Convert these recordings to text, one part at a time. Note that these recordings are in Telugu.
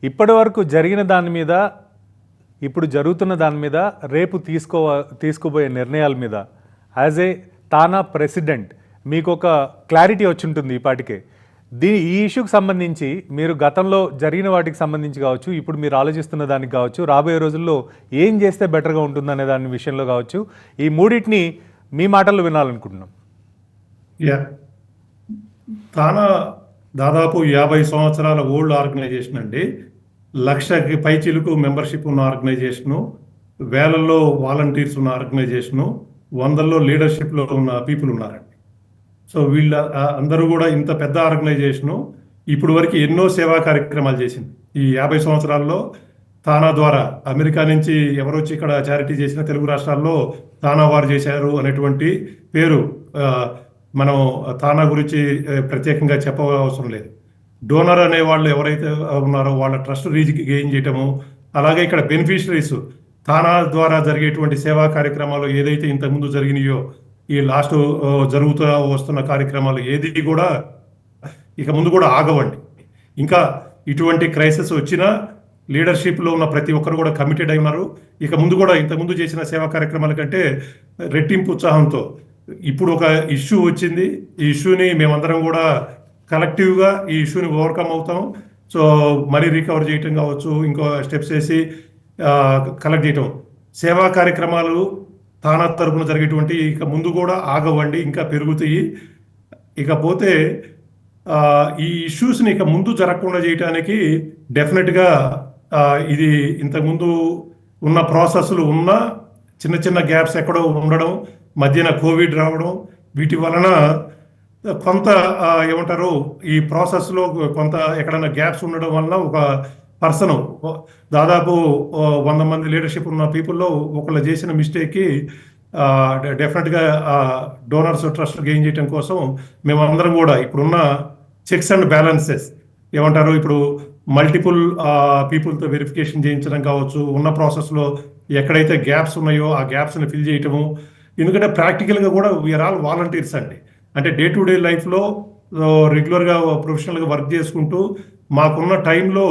ఇప్పటి వరకు జరిగిన దాని మీద, ఇప్పుడు జరుగుతున్న దాని మీద, రేపు తీసుకోబోయే నిర్ణయాల మీద యాజ్ ఏ తానా ప్రెసిడెంట్ మీకు ఒక క్లారిటీ వచ్చి ఉంటుంది ఈపాటికే. ఈ ఇష్యూకి సంబంధించి మీరు గతంలో జరిగిన వాటికి సంబంధించి కావచ్చు, ఇప్పుడు మీరు ఆలోచిస్తున్న దానికి కావచ్చు, రాబోయే రోజుల్లో ఏం చేస్తే బెటర్గా ఉంటుందనే దాని విషయంలో కావచ్చు, ఈ మూడింటిని మీ మాటల్లో వినాలనుకుంటున్నాం. తానా దాదాపు 50 సంవత్సరాల ఓల్డ్ ఆర్గనైజేషన్ అండి. 1,00,000కి పైచిలుకు మెంబర్షిప్ ఉన్న ఆర్గనైజేషను, వేలల్లో వాలంటీర్స్ ఉన్న ఆర్గనైజేషను, 100లో లీడర్షిప్లో ఉన్న పీపుల్ ఉన్నారండి. సో వీళ్ళ అందరూ కూడా ఇంత పెద్ద ఆర్గనైజేషను ఇప్పుడు వరకు ఎన్నో సేవా కార్యక్రమాలు చేసింది. ఈ 50 సంవత్సరాల్లో తానా ద్వారా అమెరికా నుంచి ఎవరు వచ్చి ఇక్కడ చారిటీ చేసిన తెలుగు రాష్ట్రాల్లో తానా వారు చేశారు అనేటువంటి పేరు మనం తానా గురించి ప్రత్యేకంగా చెప్పవసరం లేదు. డోనర్ అనే వాళ్ళు ఎవరైతే ఉన్నారో వాళ్ళ ట్రస్ట్ రీచ్ గెయిన్ చేయటము, అలాగే ఇక్కడ బెనిఫిషరీస్ తానా ద్వారా జరిగేటువంటి సేవా కార్యక్రమాలు ఏదైతే ఇంతకుముందు జరిగినాయో, ఈ లాస్ట్ జరుగుతూ వస్తున్న కార్యక్రమాలు ఏది కూడా ఇక ముందు కూడా ఆగవండి. ఇంకా ఇటువంటి క్రైసిస్ వచ్చినా లీడర్షిప్లో ఉన్న ప్రతి ఒక్కరు కూడా కమిటెడ్ అయి ఉన్నారు. ఇక ముందు కూడా ఇంతకుముందు చేసిన సేవా కార్యక్రమాల కంటే రెట్టింపు ఉత్సాహంతో ఇప్పుడు ఒక ఇష్యూ వచ్చింది. ఈ ఇష్యూని మేమందరం కూడా కలెక్టివ్గా ఈ ఇష్యూని ఓవర్కమ్ అవుతాం. సో మరీ రికవర్ చేయటం కావచ్చు, ఇంకో స్టెప్స్ వేసి కలెక్ట్ చేయటం, సేవా కార్యక్రమాలు తానా తరపున జరిగేటువంటి ఇక ముందు కూడా ఆగవండి, ఇంకా పెరుగుతాయి. ఇకపోతే ఈ ఇష్యూస్ని ఇక ముందు జరగకుండా చేయటానికి డెఫినెట్గా ఇది ఇంతకుముందు ఉన్న ప్రాసెస్లు ఉన్న చిన్న చిన్న గ్యాప్స్ ఎక్కడో ఉండడం, మధ్యన కోవిడ్ రావడం, వీటి వలన కొంత ఏమంటారు ఈ ప్రాసెస్లో కొంత ఎక్కడైనా గ్యాప్స్ ఉండడం వలన ఒక పర్సన్ దాదాపు 100 మంది లీడర్షిప్ ఉన్న పీపుల్లో ఒకళ్ళు చేసిన మిస్టేక్కి డెఫినెట్గా డోనర్స్ ట్రస్ట్ గెయిన్ చేయడం కోసం మేమందరం కూడా ఇప్పుడున్న చెక్స్ అండ్ బ్యాలెన్సెస్ ఏమంటారు, ఇప్పుడు మల్టిపుల్ పీపుల్తో వెరిఫికేషన్ చేయించడం కావచ్చు, ఉన్న ప్రాసెస్లో ఎక్కడైతే గ్యాప్స్ ఉన్నాయో ఆ గ్యాప్స్ని ఫిల్ చేయటము. ఎందుకంటే ప్రాక్టికల్గా కూడా వీఆర్ ఆల్ వాలంటీర్స్ అండి. అంటే డే టు డే లైఫ్లో రెగ్యులర్గా ప్రొఫెషనల్గా వర్క్ చేసుకుంటూ మాకున్న టైంలో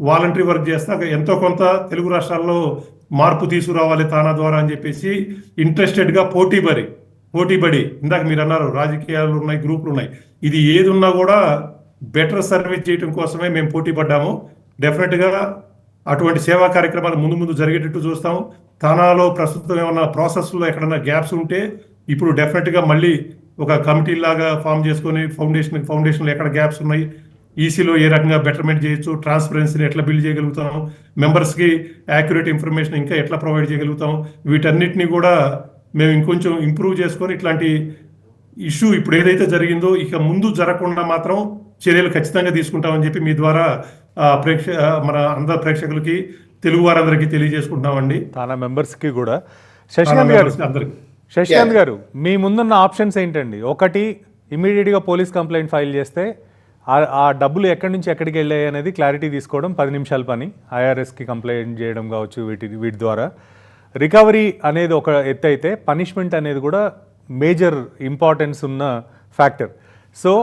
వాలంటరీ వర్క్ చేస్తా ఎంతో కొంత తెలుగు రాష్ట్రాల్లో మార్పు తీసుకురావాలి తానా ద్వారా అని చెప్పేసి ఇంట్రెస్టెడ్గా పోటీపడి ఇందాక మీరు అన్నారు రాజకీయాలు ఉన్నాయి, గ్రూపులు ఉన్నాయి, ఇది ఏది ఉన్నా కూడా బెటర్ సర్వీస్ చేయడం కోసమే మేము పోటీ పడ్డాము. డెఫినెట్గా అటువంటి సేవా కార్యక్రమాలు ముందు జరిగేటట్టు చూస్తాం. తానాలో ప్రస్తుతం ఏమన్నా ప్రాసెస్లో ఎక్కడన్నా గ్యాప్స్ ఉంటే ఇప్పుడు డెఫినెట్గా మళ్ళీ ఒక కమిటీ లాగా ఫామ్ చేసుకొని ఫౌండేషన్లో ఎక్కడ గ్యాప్స్ ఉన్నాయి, ఈసీలో ఏ రకంగా బెటర్మెంట్ చేయొచ్చు, ట్రాన్స్పరెన్సీని ఎట్లా బిల్డ్ చేయగలుగుతాం, మెంబర్స్కి యాక్యురేట్ ఇన్ఫర్మేషన్ ఇంకా ఎట్లా ప్రొవైడ్ చేయగలుగుతాం, వీటన్నిటిని కూడా మేము ఇంకొంచెం ఇంప్రూవ్ చేసుకొని ఇట్లాంటి ఇష్యూ ఇప్పుడు ఏదైతే జరిగిందో ఇక ముందు జరగకుండా మాత్రం చర్యలు ఖచ్చితంగా తీసుకుంటామని చెప్పి మీ ద్వారా మన అందరు ప్రేక్షకులకి, తెలుగు వారందరికీ తెలియజేసుకుంటామండి. తానా మెంబర్స్కి కూడా. శశికాంత్ గారు, మీ ముందున్న ఆప్షన్స్ ఏంటండి? ఒకటి, ఇమీడియట్గా పోలీస్ కంప్లైంట్ ఫైల్ చేస్తే ఆ డబ్బులు ఎక్కడి నుంచి ఎక్కడికి వెళ్ళాయి అనేది క్లారిటీ తీసుకోవడం 10 నిమిషాల పని. ఐఆర్ఎస్కి కంప్లైంట్ చేయడం కావచ్చు, వీటి ద్వారా రికవరీ అనేది ఒక ఎత్తు అయితే, పనిష్మెంట్ అనేది కూడా మేజర్ ఇంపార్టెన్స్ ఉన్న ఫ్యాక్టర్. సో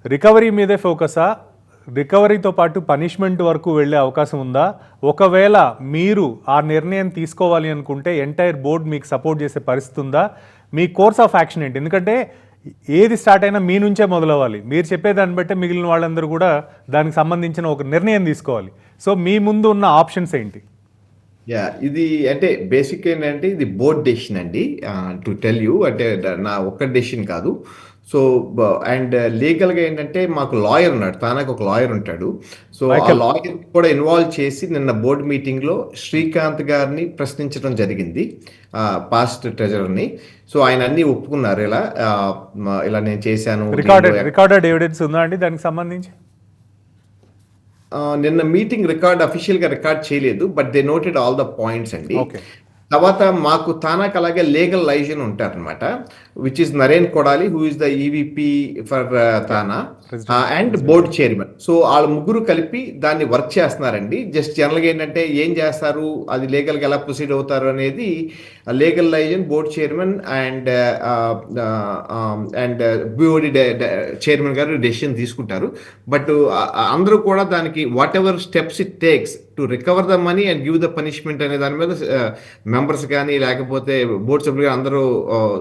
రికవరీ మీదే ఫోకసా, రికవరీతో పాటు పనిష్మెంట్ వరకు వెళ్ళే అవకాశం ఉందా? ఒకవేళ మీరు ఆ నిర్ణయం తీసుకోవాలి అనుకుంటే ఎంటైర్ బోర్డ్ మీకు సపోర్ట్ చేసే పరిస్థితి ఉందా? మీ కోర్స్ ఆఫ్ యాక్షన్ ఏంటి? ఎందుకంటే ఏది స్టార్ట్ అయినా మీ నుంచే మొదలవ్వాలి. మీరు చెప్పేదాన్ని బట్టే మిగిలిన వాళ్ళందరూ కూడా దానికి సంబంధించిన ఒక నిర్ణయం తీసుకోవాలి. సో మీ ముందు ఉన్న ఆప్షన్స్ ఏంటి? ఇది అంటే బేసిక్ ఏంటంటే ఇది బోర్డ్ డెసిషన్ అండి. టు టెల్ యూ, అంటే నా ఒక్క డెసిషన్ కాదు. సో అండ్ లీగల్గా ఏంటంటే మాకు లాయర్ ఉన్నాడు, తానాకు ఒక లాయర్ ఉంటాడు. సో ఆ లాయర్ కూడా ఇన్వాల్వ్ చేసి నిన్న బోర్డ్ మీటింగ్లో శ్రీకాంత్ గారిని ప్రశ్నించడం జరిగింది, పాస్ట్ ట్రెజరర్ని. సో ఆయన అన్ని ఒప్పుకున్నారు, ఇలా నేను చేశాను. రికార్డెడ్ ఎవిడెన్స్ ఉందా అండి దానికి సంబంధించి? నిన్న మీటింగ్ అఫీషియల్గా రికార్డ్ చేయలేదు, but they noted all the points అండి. తర్వాత మాకు తానాకు అలాగే లీగల్ లైజన్ ఉంటారనమాట, which is Naren Kodali, who is the EVP for TANA. And board chairman. So వాళ్ళ ముగ్గురు కలిపి దాన్ని వర్క్ చేస్తున్నారండి. జస్ట్ జనరల్గా ఏంటంటే ఏం చేస్తారు, అది లీగల్గా ఎలా ప్రొసీడ్ అవుతారు అనేది legal liaison, board chairman and and board chairman గారు డెసిషన్ తీసుకుంటారు. బట్ అందరూ కూడా దానికి what ever steps it takes to recover the money and give the punishment అనే దాని మీద మెంబర్స్ కానీ లేకపోతే బోర్డు సభ్యులు కానీ అందరూ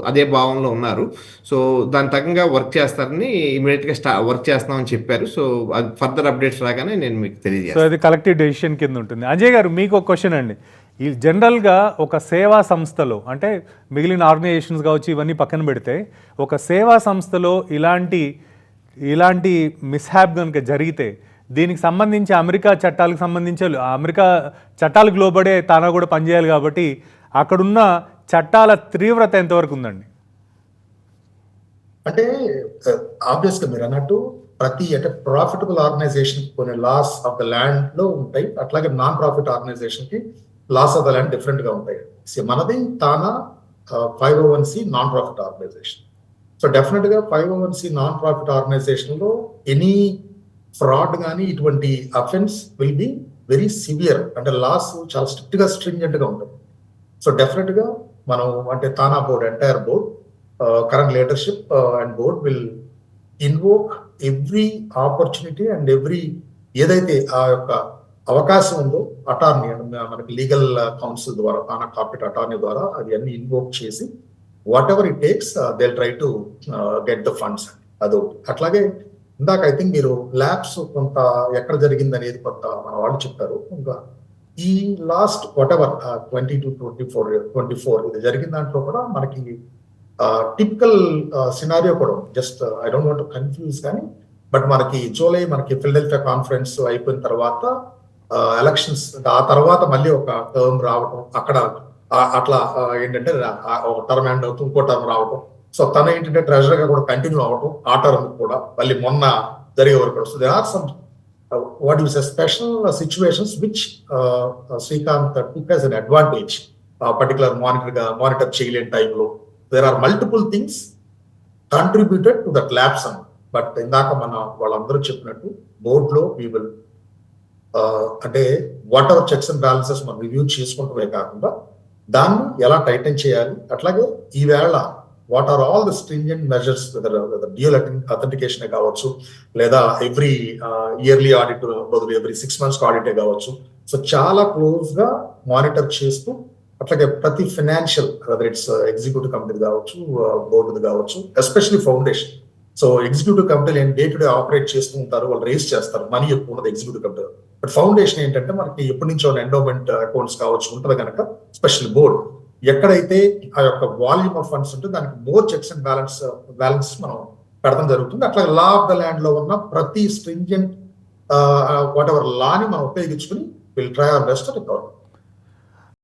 అదే భావంలో ఉన్నారు. సో దాని తగ్గంగా వర్క్ చేస్తారని ఇమీడియట్గా వర్క్ చేస్తామని చెప్పారు. సో అది ఫర్దర్ అప్డేట్స్ రాగానే నేను మీకు సో తెలియజేస్తాను. అది కలెక్టివ్ డెసిషన్ కింద ఉంటుంది. అజయ్ గారు, మీకు ఒక క్వశ్చన్ అండి. ఈ జనరల్గా ఒక సేవా సంస్థలో, అంటే మిగిలిన ఆర్గనైజేషన్స్ కావచ్చు ఇవన్నీ పక్కన పెడితే, ఒక సేవా సంస్థలో ఇలాంటి మిస్హ్యాప్ కనుక జరిగితే దీనికి సంబంధించి అమెరికా చట్టాలకు లోబడే తానా కూడా పనిచేయాలి కాబట్టి అక్కడున్న చట్టాల తీవ్రత ఎంతవరకు ఉందండి? అంటే ఆబ్వియస్ గా మీరు అన్నట్టు అంటే ప్రాఫిటబుల్ ఆర్గనైజేషన్ కొన్ని లాస్ ఆఫ్ ద ల్యాండ్ లో ఉంటాయి, అట్లాగే నాన్ ప్రాఫిట్ ఆర్గనైజేషన్ కి laws of the land different గా ఉంటాయి. మనది TANA 501c non profit organization. So definite గా 501c నాన్ ప్రాఫిట్ ఆర్గనైజేషన్ లో ఎనీ ఫ్రాడ్ కానీ ఇటువంటి offense will be very severe, అంటే లాస్ చాలా స్ట్రింజెంట్ గా ఉంటుంది. సో డెఫినెట్ గా మనం అంటే TANA board, entire board, current leadership and board will invoke every opportunity and every ఏదైతే ఆ యొక్క అవకాశం ఉందో అటార్నీ, మనకి లీగల్ కౌన్సిల్ ద్వారా, తానా కార్పొరేట్ అటార్నీ ద్వారా అది అన్ని ఇన్వోక్ చేసి what ever it takes they try to get the funds. అదొకటి. అట్లాగే ఇందాక ఐ థింక్ మీరు ల్యాబ్స్ కొంత ఎక్కడ జరిగింది అనేది కొంత మన వాళ్ళు చెప్పారు. ఇంకా ఈ లాస్ట్ వాట్ ఎవర్ 22-24 ఇది జరిగిన దాంట్లో కూడా మనకి టిపికల్ సినారియో కూడా just I don't want to confuse కానీ, బట్ మనకి జూలై మనకి ఫిలడెల్ఫియా కాన్ఫరెన్స్ అయిపోయిన తర్వాత ఎలక్షన్స్, ఆ తర్వాత మళ్ళీ ఒక టర్మ్ రావటం, అక్కడ అట్లా ఏంటంటే ఒక టర్మ్ ఎండ్ అవుతుంది, ఇంకో టర్మ్ రావటం. సో తన ఏంటంటే ట్రెజరర్ గా కూడా కంటిన్యూ అవ్వటం, ఆ టర్మ్ కూడా మళ్ళీ మొన్న జరిగే వరకు. So there are some what is special situations which Srikanth took as an advantage, particular monitor చేయలేని టైంలో there are multiple things contributed to that labs అని. బట్ ఇందాక మన వాళ్ళందరూ చెప్పినట్టు బోర్డ్ లో వీ విల్ అంటే whatever checks and balances మనం రివ్యూ చేసుకుంటమే కాకుండా దాన్ని ఎలా టైటన్ చేయాలి, అట్లాగే ఈవేళ what are all the stringent measures, dual authentication కావచ్చు, లేదా ఎవ్రీ ఇయర్లీ ఆడిట్ బదులు ఎవ్రీ 6 months ఆడిటే కావచ్చు. సో చాలా క్లోజ్ గా మానిటర్ చేస్తూ, అట్లాగే ప్రతి financial whether it's executive company కావచ్చు, బోర్డు కావచ్చు, ఎస్పెషల్లీ ఫౌండేషన్. సో ఎగ్జిక్యూటివ్ కంపెనీలు డే టు డే ఆపరేట్ చేస్తూ ఉంటారు, వాళ్ళు రేస్ చేస్తారు, మనీ ఎక్కువ ఉన్నది ఎగ్జిక్యూటివ్ కంపెనీ. బట్ ఫౌండేషన్ ఏంటంటే మనకి ఎప్పటి నుంచో ఎండోమెంట్ అకౌంట్స్ కావచ్చు ఉంటుంది కనుక, స్పెషల్ బోర్డ్ ఎక్కడైతే ఆ యొక్క వాల్యూమ్ ఆఫ్ ఫండ్స్ ఉంటే దానికి మోర్ చెక్స్ అండ్ బ్యాలెన్స్ మనం పెడతాం జరుగుతుంది. అట్లాగే లా ఆఫ్ ద ల్యాండ్ లో ఉన్న ప్రతి స్ట్రింజెంట్ వాట్ ఎవర్ లాని మనం ఉపయోగించుకుని will try our best recover.